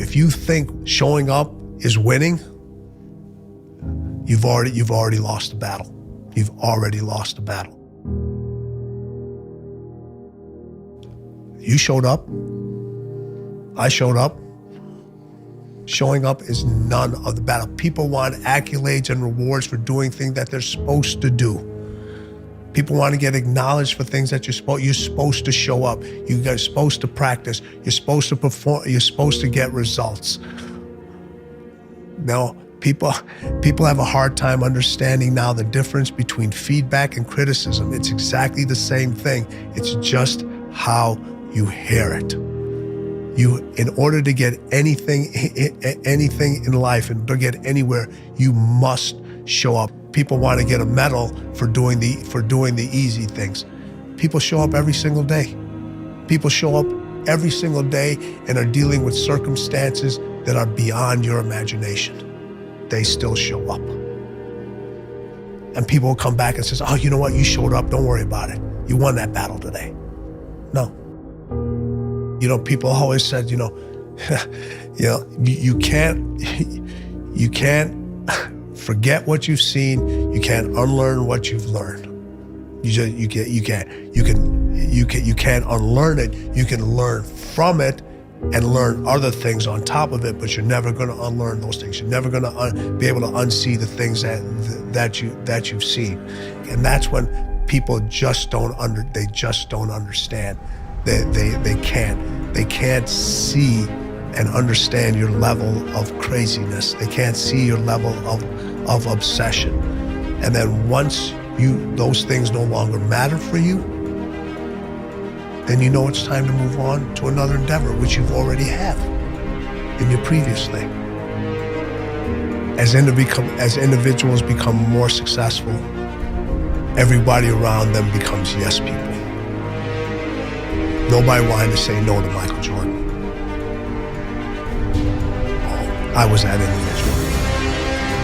If you think showing up is winning, you've already lost the battle. You've already lost the battle. You showed up. I showed up. Showing up is none of the battle. People want accolades and rewards for doing things that they're supposed to do. People want to get acknowledged for things that you're supposed to show up. You're supposed to practice. You're supposed to perform. You're supposed to get results. Now, people have a hard time understanding now the difference between feedback and criticism. It's exactly the same thing. It's just how you hear it. In order to get anything in life and to get anywhere, you must show up. People want to get a medal for doing the easy things. People show up every single day. People show up every single day and are dealing with circumstances that are beyond your imagination. They still show up. And people will come back and says, oh, you know what? You showed up. Don't worry about it. You won that battle today. No. You know, people always said, you can't forget what you've seen. You can't unlearn what you've learned. You can't unlearn it. You can learn from it and learn other things on top of it, but you're never going to unlearn those things. You're never going to be able to unsee the things that you've seen. And that's when people just don't understand. They can't see and understand your level of craziness. They can't see your level of obsession. And then once those things no longer matter for you, then you know it's time to move on to another endeavor, which you've already have in your previous thing. As individuals become more successful, everybody around them becomes yes people. Nobody wanted to say no to Michael Jordan. I was that individual.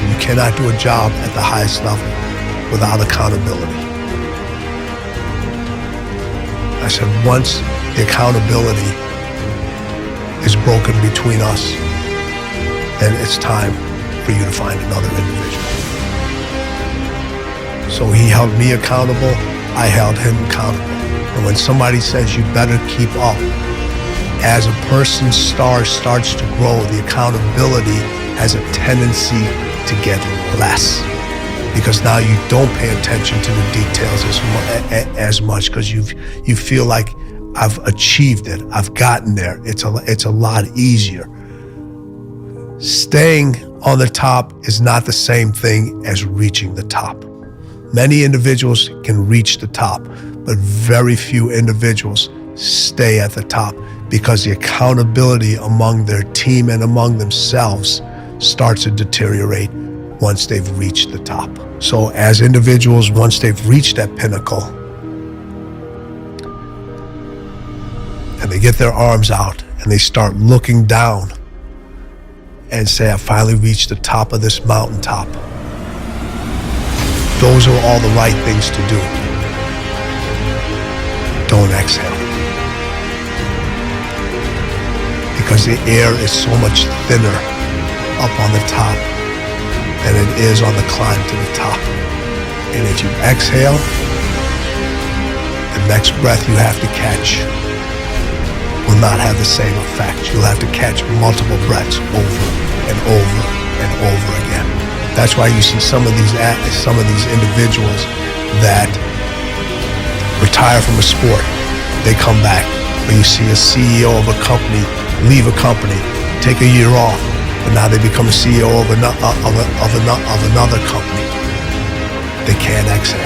You cannot do a job at the highest level without accountability. I said, once the accountability is broken between us, then it's time for you to find another individual. So he held me accountable, I held him accountable. And when somebody says you better keep up, as a person's star starts to grow, the accountability has a tendency to get less. Because now you don't pay attention to the details as much because you feel like I've achieved it, I've gotten there. It's a lot easier. Staying on the top is not the same thing as reaching the top. Many individuals can reach the top, but very few individuals stay at the top because the accountability among their team and among themselves starts to deteriorate once they've reached the top. So as individuals, once they've reached that pinnacle and they get their arms out and they start looking down and say, I finally reached the top of this mountaintop. Those are all the right things to do. Don't exhale. Because the air is so much thinner up on the top than it is on the climb to the top. And if you exhale, the next breath you have to catch will not have the same effect. You'll have to catch multiple breaths over and over and over again. That's why you see some of these individuals that retire from a sport, they come back. Or you see a CEO of a company leave a company, take a year off, but now they become a CEO of another company. They can't exhale.